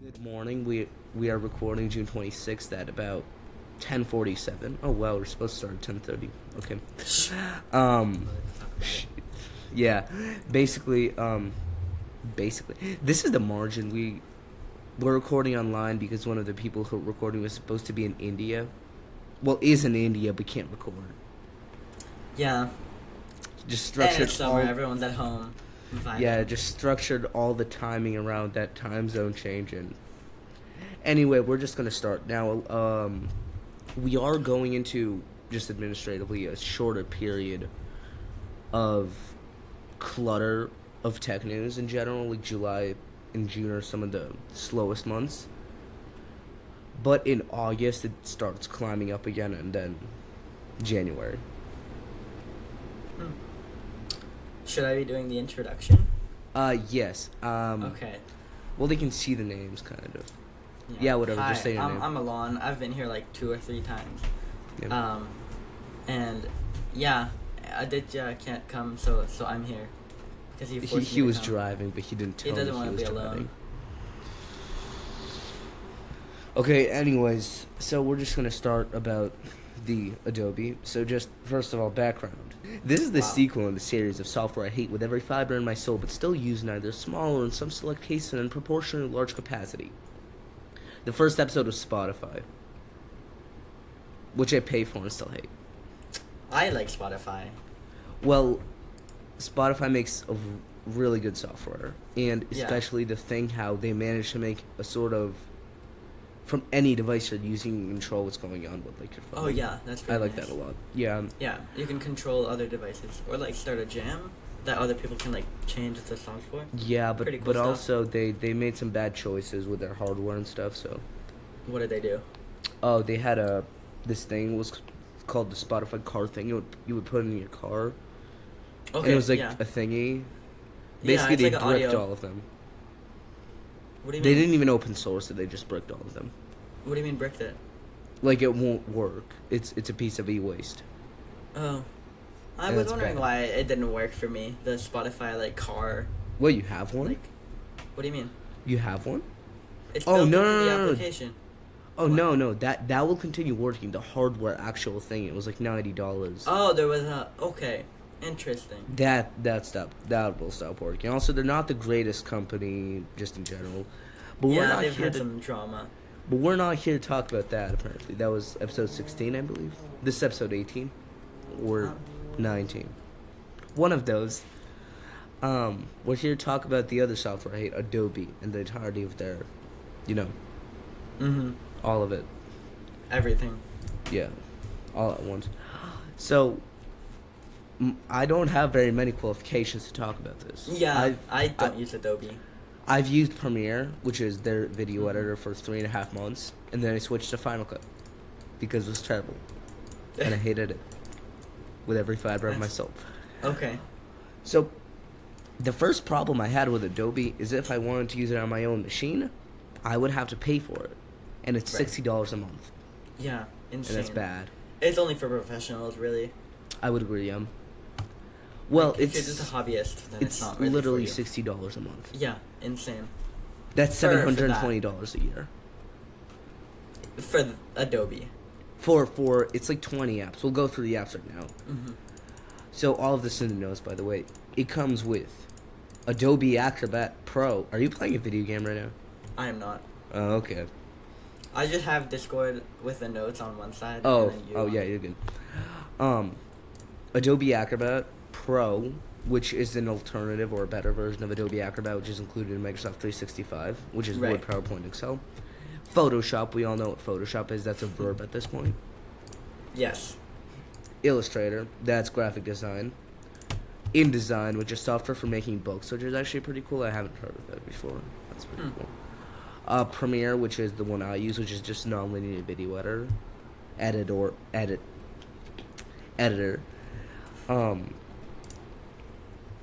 Good morning. We are recording June 26th at about 10:47. Oh wow, we're supposed to start at 10:30. Okay. Um yeah. Basically this is the margin. We're recording online because one of the people who are recording was supposed to be in India. Well, is in India but can't record. Yeah, Just and structured it's summer. all Everyone's at home. Vibing. Yeah, just structured all the timing around that time zone change. And anyway, we're just gonna start now. We are going into just administratively a shorter period of clutter of tech news in general. Like July and June are some of the slowest months, but in August it starts climbing up again, and then January. Should I be doing the introduction? Yes. Okay. Well, they can see the names, kind of. Yeah, whatever. Hi, Just say your name. I'm Alon. I've been here like 2 or 3 times. Yeah. And yeah, Aditya can't come, so I'm here because he forced me He to was come. driving, but he didn't tell He doesn't me want he to was be driving. alone. Okay, anyways, so we're just gonna start about the Adobe. So just first of all, background. This is the Wow. sequel in the series of software I hate with every fiber in my soul, but still use neither small or in some select cases in proportionally large capacity. The first episode was Spotify, which I pay for and still hate. I like Spotify. Well, Spotify makes a really good software, and Yeah. especially the thing how they managed to make a sort of from any device you're using, you can control what's going on with like your phone. Oh yeah, that's I very like nice. that a lot. Yeah. Yeah, you can control other devices or like start a jam that other people can like change the songs for. Yeah, Pretty but cool stuff. also they made some bad choices with their hardware and stuff. So, What did they do? oh, they had this thing was called the Spotify car thing. You would put it in your car, Okay, and it was like yeah. a thingy. Yeah, Basically, it's they like an bricked audio. all of them. What do you They mean? didn't even open source it. They just bricked all of them. What do you mean bricked it? Like it won't work. It's a piece of e-waste. Oh, I And was it's wondering bad. why it didn't work for me. The Spotify like car, Well, you have one. like, what do you mean? You have one. It's Oh, built no, into no, the no, no. application. Oh What? no, that will continue working. The hardware actual thing. It was like $90. Oh, there was a okay, interesting. That will stop working. Also, they're not the greatest company just in general. But we're Yeah, not they've here had to. some drama. But we're not here to talk about that. Apparently, that was episode 16, I believe. This is episode 18 or 19. One of those. We're here to talk about the other software I hate, Adobe, and the entirety of their, Mm-hmm. all of it. Everything. Yeah, all at once. So, I don't have very many qualifications to talk about this. Yeah, I don't use Adobe. I've used Premiere, which is their video editor, for 3.5 months, and then I switched to Final Cut because it was terrible, and I hated it with every fiber of my soul. Okay. So, the first problem I had with Adobe is if I wanted to use it on my own machine, I would have to pay for it, and it's Right. $60 a month, Yeah, insane. and that's bad. It's only for professionals, really. I would agree. Well, Like, if it's you're just a hobbyist, then it's not really literally for you. $60 a month. Yeah, insane. That's For that. $720 a year. For Adobe. For it's like 20 apps. We'll go through the apps right now. Mm-hmm. So all of this in the notes, by the way, it comes with Adobe Acrobat Pro. Are you playing a video game right now? I am not. Oh, okay. I just have Discord with the notes on one side. Oh, and then you oh on yeah, it. you're good. Adobe Acrobat Pro, which is an alternative or a better version of Adobe Acrobat, which is included in Microsoft 365, which is Word, Right. PowerPoint, Excel. Photoshop, we all know what Photoshop is. That's a verb at this point. Yes. Illustrator, that's graphic design. InDesign, which is software for making books, which is actually pretty cool. I haven't heard of that before. That's pretty cool. Premiere, which is the one I use, which is just non-linear video editor.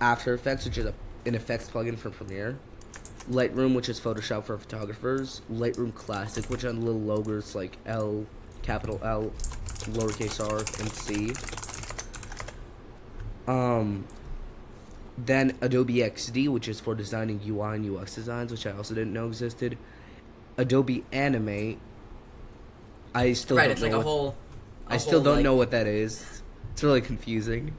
After Effects, which is an effects plugin for Premiere. Lightroom, which is Photoshop for photographers. Lightroom Classic, which on the little logo is like L, capital L, lowercase r, and C. Then Adobe XD, which is for designing UI and UX designs, which I also didn't know existed. Adobe Animate. I still Right, don't it's know like a what, whole. I still don't like, know what that is. It's really confusing.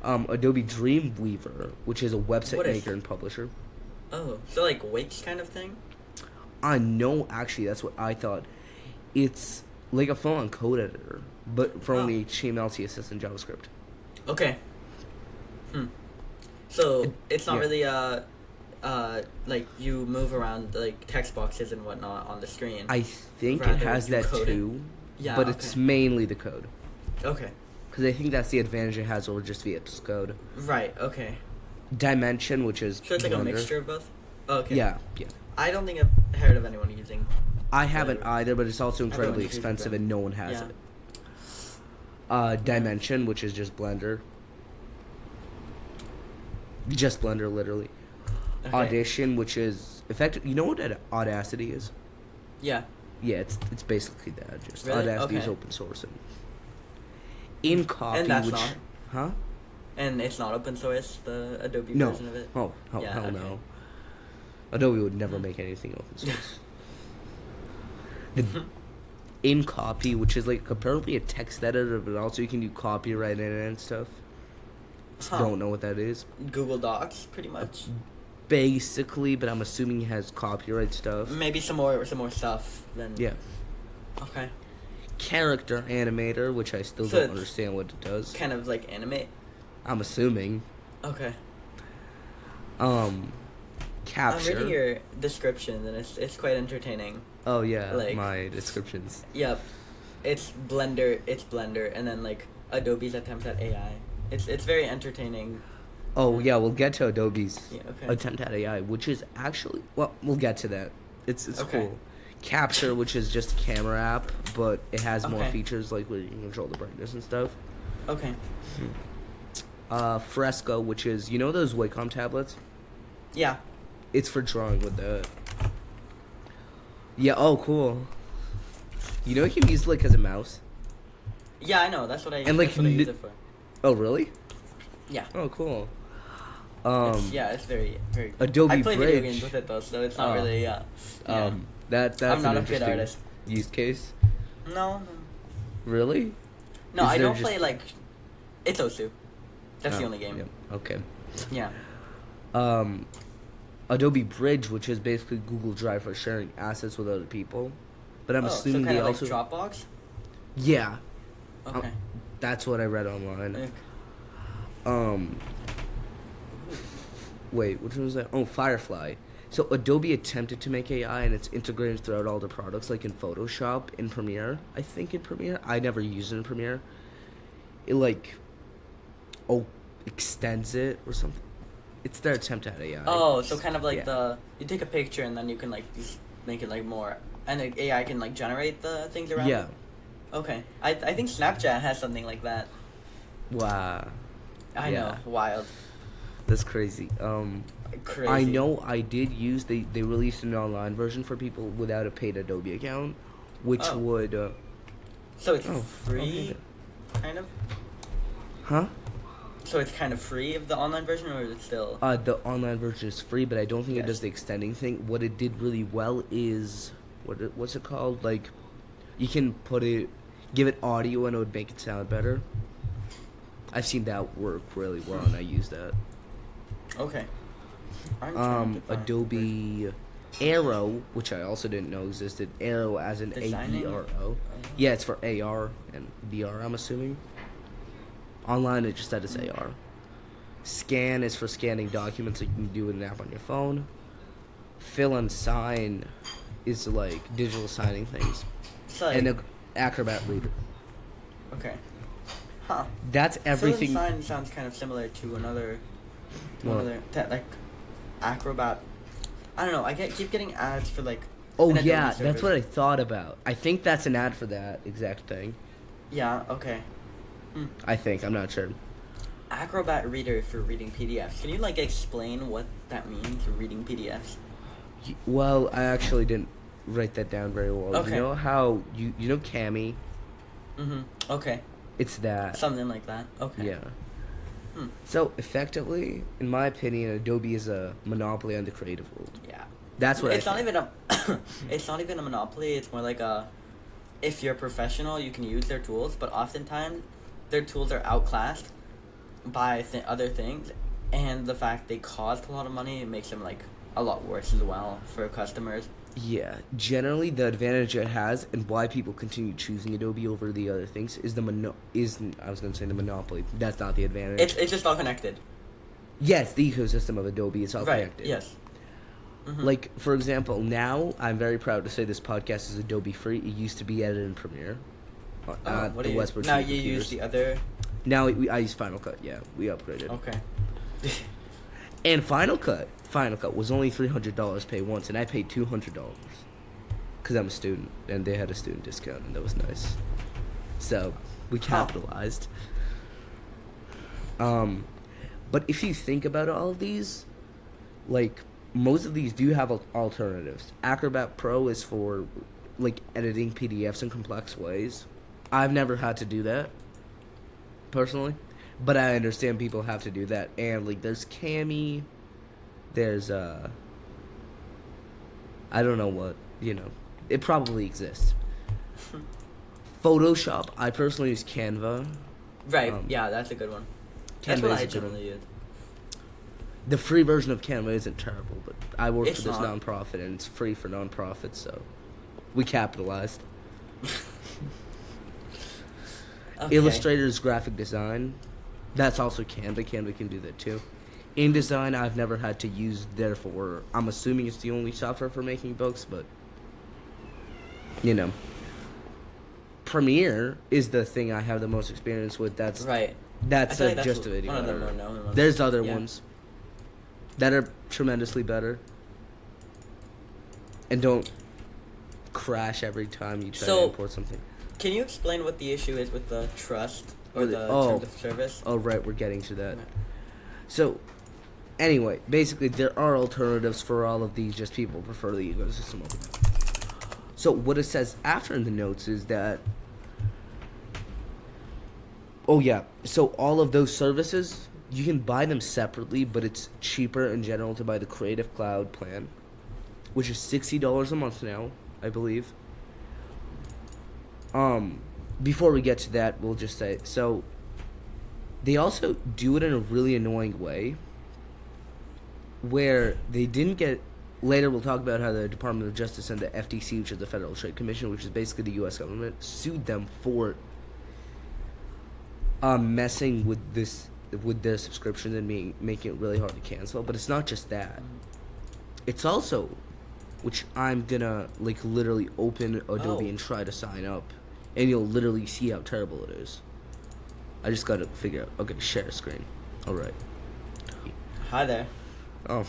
Adobe Dreamweaver, which is a website What is- maker and publisher. Oh, so like Wix kind of thing. No, actually, that's what I thought. It's like a full-on code editor, but for only HTML, CSS, and JavaScript. Okay. So it's not yeah. really like you move around like text boxes and whatnot on the screen. I think it Rather, has you that code it. too, Yeah, but okay. it's mainly the code. Okay. Because I think that's the advantage it has over just VS Code. Right. Okay. Dimension, which is So it's like a Blender. mixture of both. Oh, okay. Yeah. I don't think I've heard of anyone using. I haven't Blender. either, but it's also incredibly uses expensive Blender. and no one has Yeah. it. Dimension, which is just Blender. Just Blender, literally. Okay. Audition, which is effective. You know what Audacity is? Yeah. Yeah, it's basically that. Just Really? Audacity is Okay. open source. And InCopy, And that's which not. huh? And it's not open source, the Adobe No. version of it. Oh, Yeah, hell okay. no. Adobe would never make anything open source. The InCopy, which is like apparently a text editor, but also you can do copyright in it and stuff. Huh. Don't know what that is. Google Docs, pretty much. Basically, but I'm assuming it has copyright stuff. Maybe some more stuff than. Yeah. Okay. Character animator, which I still So don't it's understand what it does. Kind of like animate. I'm assuming. Okay. Capture. I'm reading your description and it's quite entertaining. Oh yeah, like- my descriptions. Yep. It's Blender, and then like Adobe's attempt at AI. It's very entertaining. Oh yeah, we'll get to Adobe's Yeah, okay. attempt at AI, which is actually we'll get to that. It's Okay. cool. Capture, which is just a camera app, but it has more Okay. features like where you can control the brightness and stuff. Okay. Fresco, which is those Wacom tablets. Yeah. It's for drawing with that. Yeah. Oh, cool. You can use it like as a mouse. Yeah, I know. That's what I. And, like, that's what I use it for. Oh, really? Yeah. Oh, cool. It's very very. Adobe I play video Bridge. games with it though, so it's not Oh. really yeah. That's I'm not an a good interesting artist. use case. No. Really? No, Is I there don't just- play like. It's Osu. That's the Oh, only game. yep, okay. Yeah. Adobe Bridge, which is basically Google Drive for sharing assets with other people, but I'm so assuming kind they of also like Dropbox. yeah, Okay. that's what I read online. Okay. Wait, which one was that? Oh, Firefly. So Adobe attempted to make AI, and it's integrated throughout all the products, like in Photoshop, in Premiere. I think in Premiere. I never used it in Premiere. It extends it or something. It's their attempt at AI. Oh, so kind of like Yeah. you take a picture and then you can like just make it like more, and the AI can like generate the things around. Yeah. it? Okay. I think Snapchat has something like that. Wow. I Yeah. know. Wild. That's crazy. Crazy. I know I did use they released an online version for people without a paid Adobe account, which Oh. would So it's Oh, free, kind of. huh? So it's kind of free of the online version, or is it still? The online version is free, but I don't think it Yes. does the extending thing. What it did really well is what's it called? Like you can give it audio and it would make it sound better. I've seen that work really well and I use that. Okay. I'm trying to find- Adobe Aero, which I also didn't know existed. Aero as in Designing? AERO. Yeah, it's for AR and VR, I'm assuming. Online, it just said it's AR. Scan is for scanning documents like you can do with an app on your phone. Fill and sign is like digital signing things. It's like, And Acrobat Reader. okay. Huh. That's everything. Fill and sign sounds kind of similar to another, What? like Acrobat. I don't know. I keep getting ads for like. Oh an Adobe yeah, service. that's what I thought about. I think that's an ad for that exact thing. Yeah. Okay. I think, I'm not sure. Acrobat Reader for reading PDFs. Can you like explain what that means? Reading PDFs. Well, I actually didn't write that down very well. Okay. You know how you know Cami? Okay. It's that. Something like that. Okay. Yeah. Hmm. So effectively, in my opinion, Adobe is a monopoly on the creative world. Yeah. That's what It's I not think. even a. It's not even a monopoly. It's more like a. If you're a professional, you can use their tools, but oftentimes, their tools are outclassed by other things, and the fact they cost a lot of money, it makes them like a lot worse as well for customers. Yeah, generally the advantage it has and why people continue choosing Adobe over the other things is I was gonna say the monopoly. That's not the advantage. It's just all connected. Yes, the ecosystem of Adobe is all Right. connected. Yes. Mhm. Like, for example, now I'm very proud to say this podcast is Adobe free. It used to be edited in Premiere. What do the you? Westbrook Now City you use computers. the other. Now I use Final Cut. Yeah, we upgraded. Okay. And Final Cut was only $300 pay once, and I paid $200 because I'm a student, and they had a student discount, and that was nice. So we capitalized. But if you think about all of these, like most of these do have alternatives. Acrobat Pro is for like editing PDFs in complex ways. I've never had to do that personally, but I understand people have to do that. And like there's Cami, there's I don't know what, it probably exists. Photoshop, I personally use Canva. Right. Yeah, that's a good one. That's Canva what is I a good one. generally use. The free version of Canva isn't terrible, but I work It's for this not. nonprofit and it's free for nonprofits, so we capitalized. Okay. Illustrator's graphic design, that's also Canva. Canva can do that too. InDesign, I've never had to use, therefore I'm assuming it's the only software for making books, but Premiere is the thing I have the most experience with. That's Right. That's I feel like that's just a video. one of the editor. more known ones. There's other Yeah. ones that are tremendously better and don't crash every time you try to So- import something. Can you explain what the issue is with the trust or With the oh. terms of service? Oh, right, we're getting to that. Right. So, anyway, basically, there are alternatives for all of these, just people prefer the ecosystem over them. So, what it says after in the notes is that. Oh, yeah. So, all of those services, you can buy them separately, but it's cheaper in general to buy the Creative Cloud plan, which is $60 a month now, I believe. Before we get to that, we'll just say, so they also do it in a really annoying way where they didn't get, later we'll talk about how the Department of Justice and the FTC, which is the Federal Trade Commission, which is basically the U.S. government, sued them for messing with their subscriptions and making it really hard to cancel. But it's not just that. It's also, which I'm gonna like literally open Adobe and try to sign up, and you'll literally see how terrible it is. I just gotta figure out. Okay, share screen. All right. Hi there. Oh,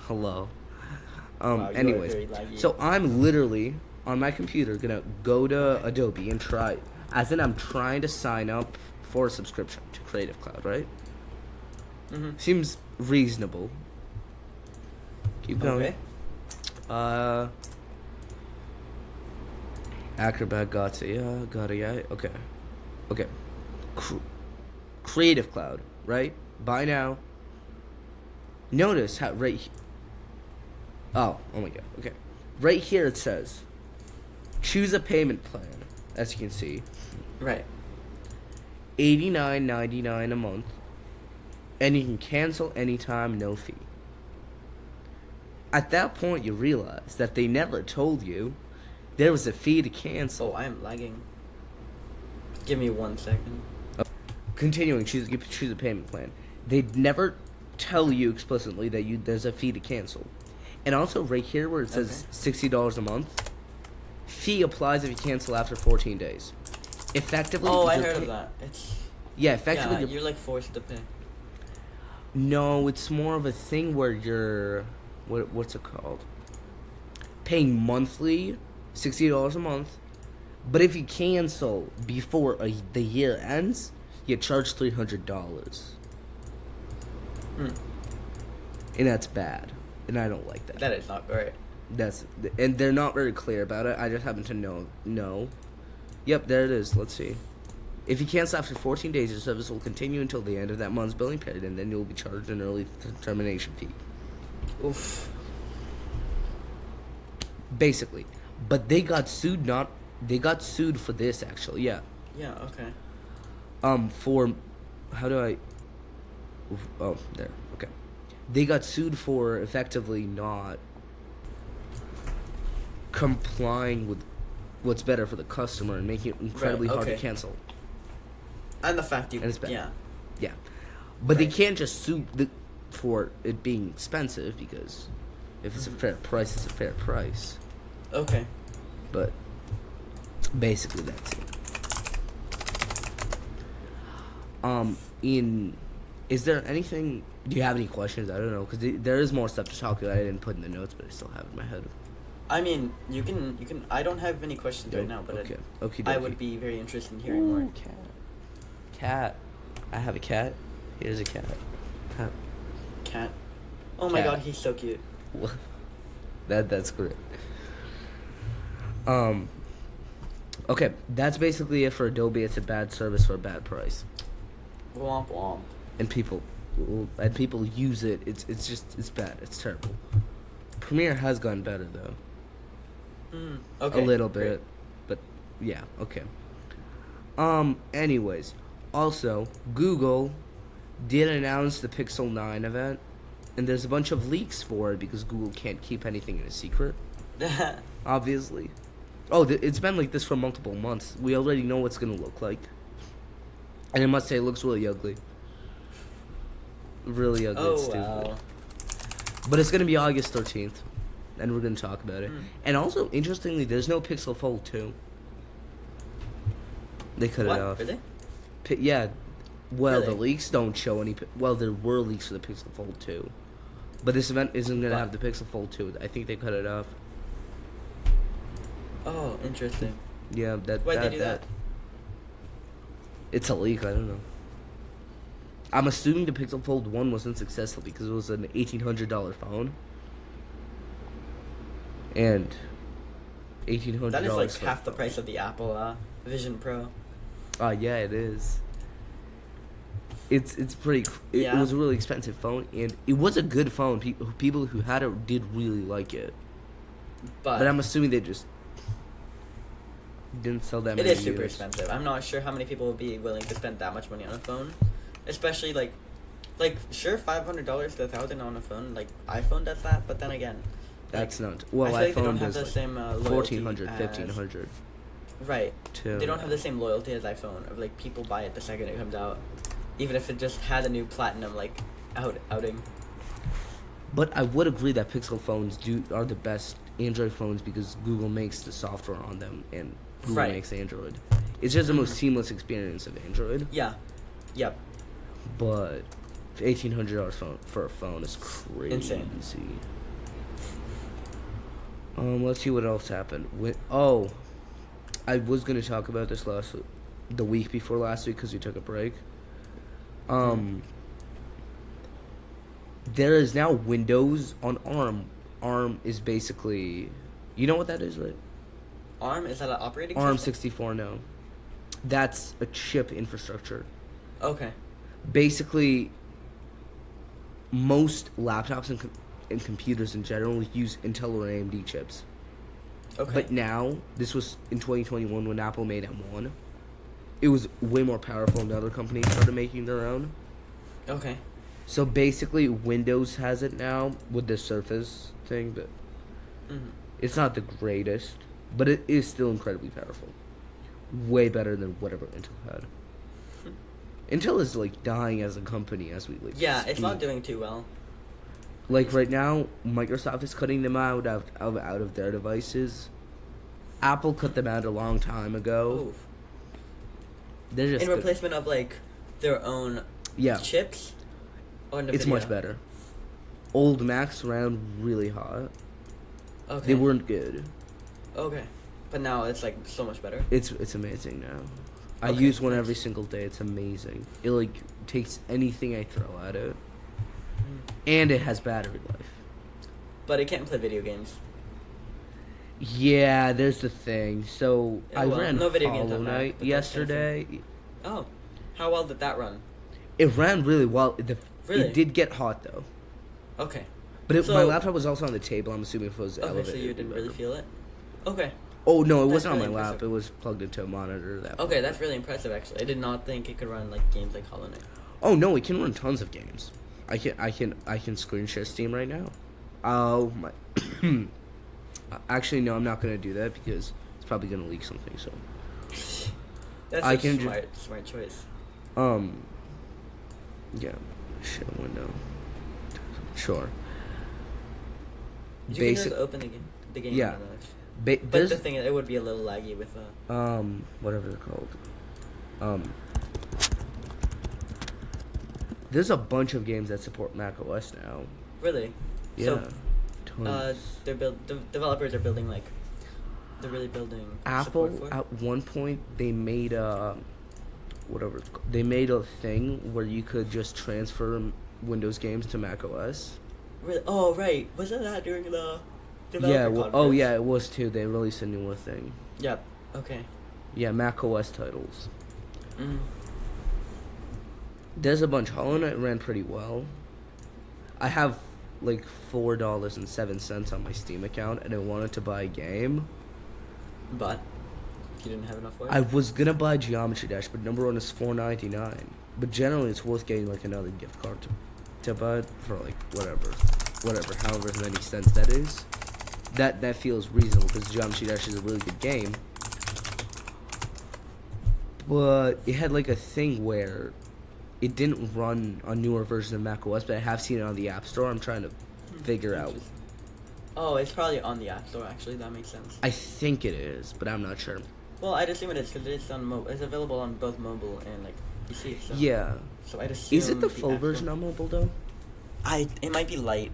hello. Wow, you are Anyways, very laggy. so I'm literally on my computer gonna go to Adobe and try, as in I'm trying to sign up for a subscription to Creative Cloud, right? Mm-hmm. Seems reasonable. Keep going. Okay. Acrobat got it, yeah. Okay. Creative Cloud, right? Buy now. Notice how oh my god, okay. Right here it says, choose a payment plan, as you can see. Right. $89.99 a month, and you can cancel anytime, no fee. At that point, you realize that they never told you there was a fee to cancel. Oh, I am lagging. Give me 1 second. Continuing, choose a payment plan. They never tell you explicitly that there's a fee to cancel. And also, right here where it says $60 a month, fee applies if you cancel after 14 days. Effectively. Oh, I you're heard of that. It's Yeah, effectively. yeah, you're like forced to pay. No, it's more of a thing where you're what's it called? Paying monthly, $60 a month. But if you cancel before the year ends, you charge $300. Hmm. And that's bad. And I don't like that. That is not great. And they're not very clear about it. I just happen to know. Yep, there it is. Let's see. If you cancel after 14 days, your service will continue until the end of that month's billing period, and then you'll be charged an early termination fee. Oof. basically. But they got sued. Not they got sued for this actually. Yeah. Yeah. Okay. For how do I? Oh, there. Okay. They got sued for effectively not complying with what's better for the customer and making it incredibly hard to cancel. And the fact you. And it's bad. Yeah. Yeah. But they Right. can't just sue for it being expensive because if it's a fair price, it's a fair price. Okay. But basically that's it. Is there anything? Do you have any questions? I don't know because there is more stuff to talk about. I didn't put in the notes, but I still have it in my head. I mean, you can. I don't have any questions right now, but okay. I would be very interested in hearing more. Cat. I have a cat. Here's a cat. Cat. Oh my Cat. god, he's so cute. That's great. Okay, that's basically it for Adobe. It's a bad service for a bad price, Womp womp. and people use it. It's bad. It's terrible. Premiere has gotten better though, Okay. a little great. bit, but yeah, okay. Anyways, also Google did announce the Pixel 9 event, and there's a bunch of leaks for it because Google can't keep anything in a secret, obviously. Oh, it's been like this for multiple months. We already know what's gonna look like, and I must say, it looks really ugly. Really ugly. Oh it's stupid. wow. But it's gonna be August 13th, and we're gonna talk about it. And also, interestingly, there's no Pixel Fold 2. They cut What? it off. Really? Yeah. Well, the Really? leaks don't show any. Well, there were leaks for the Pixel Fold 2, but this event isn't gonna What? have the Pixel Fold 2. I think they cut it off. Oh, interesting. Yeah, Why'd they do that? It's a leak. I don't know. I'm assuming the Pixel Fold 1 wasn't successful because it was an $1,800 phone. And $1,800. That is like for half a the phone. price of the Apple Vision Pro. Yeah, it is. It's pretty. It Yeah. was a really expensive phone, and it was a good phone. People who had it did really like it. But I'm assuming they just didn't sell that it many. is super units. expensive. I'm not sure how many people would be willing to spend that much money on a phone, especially like sure $500 to $1,000 on a phone. Like iPhone does that, but then again, That's not. Well, I feel like they iPhone don't have does the same loyalty 1,400, as- 1,500 Right. too. They don't have the same loyalty as iPhone. Of like people buy it the second it comes out, even if it just had a new platinum outing. But I would agree that Pixel phones are the best Android phones because Google makes the software on them and Google Right. makes Android. It's just the most seamless experience of Android. Yeah. Yep. But $1,800 for a phone is crazy. Insane. Let's see what else happened. I was gonna talk about this the week before last week because we took a break. There is now Windows on ARM. ARM is basically, you know what that is, right? ARM, is that an operating ARM system? 64. No, that's a chip infrastructure. Okay. Basically, most laptops and computers in general use Intel or AMD chips. Okay. But now, this was in 2021 when Apple made M1. It was way more powerful and other companies started making their own. Okay. So basically, Windows has it now with the Surface thing, but it's not the greatest, but it is still incredibly powerful. Way better than whatever Intel had. Intel is like dying as a company as we Yeah, it's not speak. doing too well. Like right now, Microsoft is cutting them out of their devices. Apple cut them out a long time ago. Oof. They're just In replacement of like their own yeah, chips. Or it's NVIDIA? much better. Old Macs ran really hot. Okay. They weren't good. Okay. But now it's like so much better. It's amazing now. I Okay, use one nice. every single day. It's amazing. It like takes anything I throw at it, and it has battery life. But it can't play video games. Yeah, there's the thing. So Yeah, I well, ran no video games Hollow on Mac, Knight but that's kinda yesterday. Oh. How well did that run? It ran really well. Really? It did get hot though. Okay. But my So- laptop was also on the table. I'm assuming if it was Okay, elevated. so you it'd be didn't really better. feel it. Okay. Oh no, it That's wasn't on my really lap. impressive. It was plugged into a monitor. Okay, that's really impressive. Actually, I did not think it could run like games like Hollow Knight. Oh no, it can run tons of games. I can screen share Steam right now. Oh my. Actually, no, I'm not gonna do that because it's probably gonna leak something. So. That's I a can smart choice. Yeah. Share window. Sure. You can Basic. just open the game. Yeah. on the- But But the thing is, it would be a little laggy with whatever they're called. There's a bunch of games that support Mac OS now. really. Yeah. So, Tons. developers are building like, they're really building Apple support for it. at one point they made whatever it's called. They made a thing where you could just transfer Windows games to Mac OS. Really? Oh right, wasn't that during the developer Yeah. Well, oh conference? yeah, it was too. They released a newer thing. Yep. Okay. Yeah, Mac OS titles. Mm. There's a bunch. Hollow Knight ran pretty well. I have like $4.07 on my Steam account, and I wanted to buy a game. But you didn't have enough for it. I was gonna buy Geometry Dash, but number one is $4.99. But generally, it's worth getting like another gift card to buy it for like whatever, however many cents that is. That feels reasonable because Geometry Dash is a really good game. But it had like a thing where it didn't run on newer versions of Mac OS, but I have seen it on the App Store. I'm trying to figure out. Interesting. Oh, it's probably on the App Store. Actually, that makes sense. I think it is, but I'm not sure. Well, I'd assume it is because it's on it's available on both mobile and like PC. So. Yeah. So I'd assume. Is it the full App Store- version on mobile though? It might be light.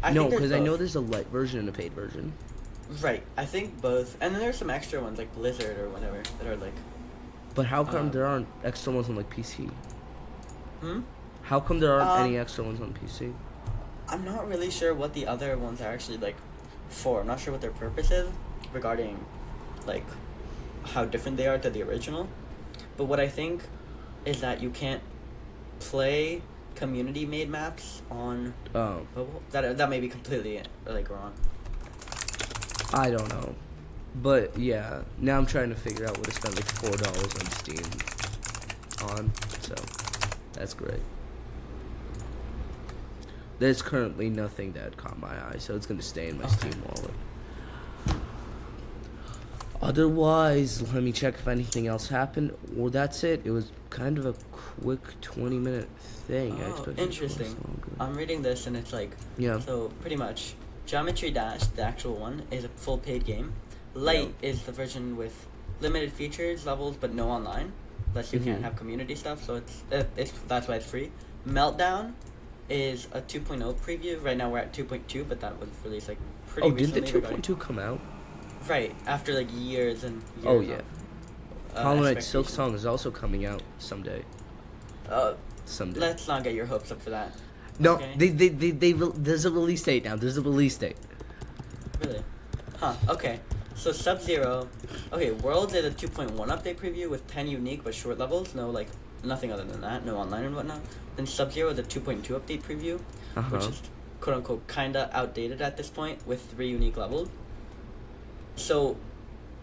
No, think there's because I know both. there's a light version and a paid version. Right, I think both, and then there's some extra ones like Blizzard or whatever that are like. But how come Um, there aren't extra ones on like PC? Hmm. How come there aren't Um, any extra ones on PC? I'm not really sure what the other ones are actually like for. I'm not sure what their purpose is regarding like how different they are to the original. But what I think is that you can't play community made maps on Oh, mobile. That may be completely like wrong. I don't know. But yeah, now I'm trying to figure out what to spend like $4 on Steam on. So that's great. There's currently nothing that caught my eye, so it's gonna stay in my Okay. Steam wallet. Otherwise, let me check if anything else happened. Well, that's it. It was kind of a quick 20-minute thing. I Oh, expected it to interesting. last longer. I'm reading this and it's like Yeah. so pretty much Geometry Dash, the actual one, is a full paid game. Light is the version with limited features, levels, but no online. Plus you can't Mhm. have community stuff, so it's that's why it's free. Meltdown is a 2.0 preview. Right now we're at 2.2, but that was released like pretty Oh, did recently. the 2.2 come out? Right, after like years and years Oh, yeah. of, Hollow Knight Silk expectation. Song is also coming out someday. Someday. Let's not get your hopes up for that. No, okay? there's a release date now. There's a release date. Really? Huh, okay. So Sub-Zero, okay, Worlds is a 2.1 update preview with 10 unique but short levels, no like, nothing other than that, no online and whatnot. Then Sub-Zero is a 2.2 update preview, which Uh-huh. is quote-unquote kinda outdated at this point with 3 unique levels. So,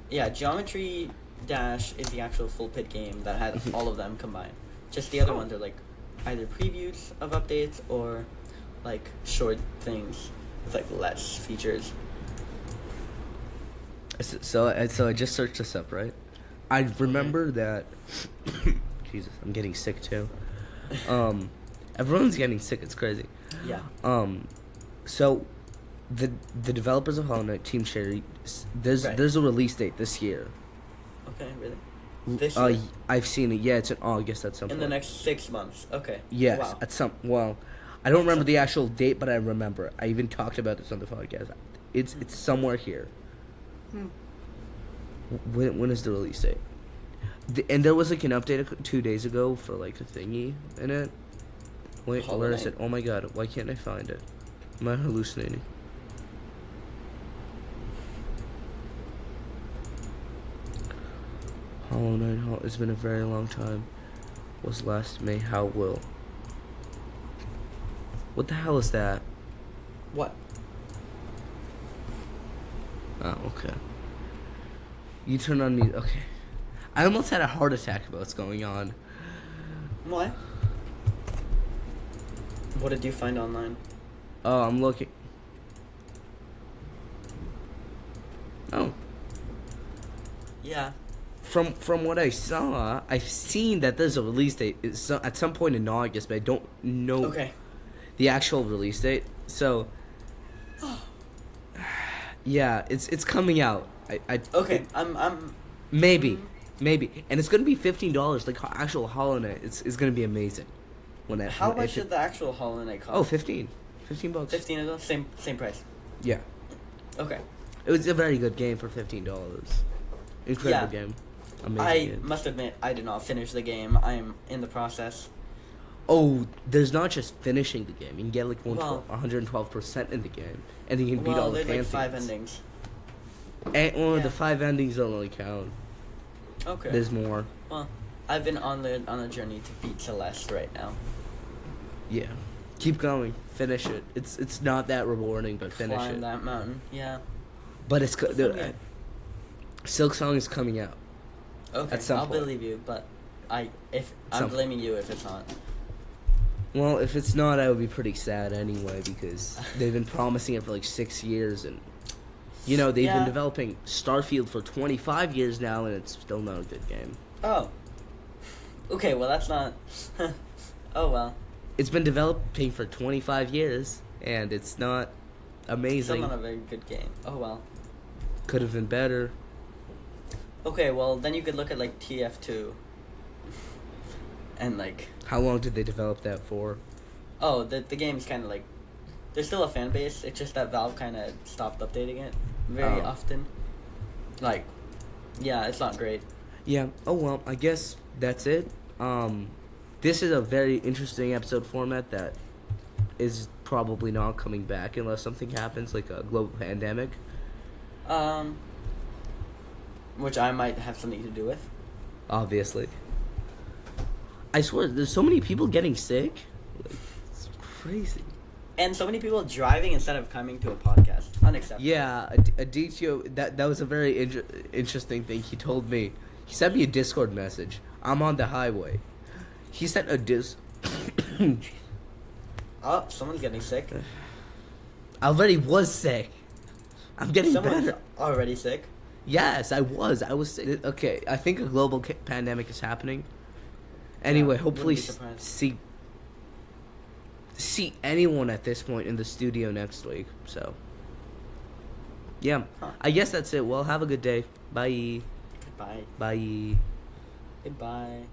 yeah, Geometry Dash is the actual full pit game that has all of them combined. Just the other ones are like either previews of updates or like short things with like less features. So I just searched this up, right? I remember that. Jesus, I'm getting sick too. Everyone's getting sick. It's crazy. Yeah. So the developers of Hollow Knight, Team Cherry, there's Right. there's a release date this year. Okay, really? This year? I've seen it. Yeah, it's in August at some In point. the next 6 months. Okay. Yes, Wow. at some. Well, I don't remember the actual date, but I remember. I even talked about this on the podcast. It's somewhere here. Hmm. When is the release date? And there was like an update 2 days ago for like a thingy in it. Wait, Hollow where is Knight? it? Oh my god, why can't I find it? Am I hallucinating? Hollow Knight, it's been a very long time. Was last May, how will? What the hell is that? What? Oh, okay. You turn on me. Okay. I almost had a heart attack about what's going on. What? What did you find online? Oh, I'm looking. Oh. Yeah. From what I saw, I've seen that there's a release date at some point in August, but I don't know Okay. the actual release date. So, yeah, it's coming out. Okay. I'm. Maybe, and it's gonna be $15. Like actual Hollow Knight, it's gonna be amazing. How much did the actual Hollow Knight cost? Oh, 15 $15. 15 of those? Same price. Yeah, Okay. it was a very good game for $15. Incredible Yeah. game, amazing. I game. must admit, I did not finish the game. I am in the process. Oh, there's not just finishing the game. You can get like 112% in the game, and you can beat all the there's like 5 pantheons. endings. And Yeah. the 5 endings don't really count. Okay. There's more. Well, I've been on a journey to beat Celeste right now. Yeah, keep going. Finish it. It's not that rewarding, but finish Climb it. that mountain. Yeah. But it's Good for me. Silk Song is coming out. Okay. At some I'll point. believe you, but I'm Some blaming you if it's not. Well, if it's not, I would be pretty sad anyway because they've been promising it for like 6 years, and you know they've been Yeah. developing Starfield for 25 years now, and it's still not a good game. Oh. Okay. Well, that's not. Oh well. It's been developing for 25 years, and it's not amazing. Still not a very good game. Oh well. Could have been better. Okay. Well, then you could look at like TF2. And like. How long did they develop that for? Oh, the game's kind of like, there's still a fan base. It's just that Valve kind of stopped updating it very Oh. often. Like, yeah, it's not great. Yeah. Oh well, I guess that's it. This is a very interesting episode format that is probably not coming back unless something happens, like a global pandemic. Which I might have something to do with. Obviously. I swear, there's so many people getting sick. Like, it's crazy. And so many people driving instead of coming to a podcast. Unacceptable. Yeah, Adityo, that was a very interesting thing he told me. He sent me a Discord message. I'm on the highway. He sent a Oh, someone's getting sick. I already was sick. I'm getting Someone's better. already sick. Yes, I was sick. Okay, I think a global pandemic is happening. Anyway, Yeah, hopefully wouldn't be surprised. see anyone at this point in the studio next week. So, yeah. Huh. I guess that's it. Well, have a good day. Bye. Goodbye. Bye. Goodbye.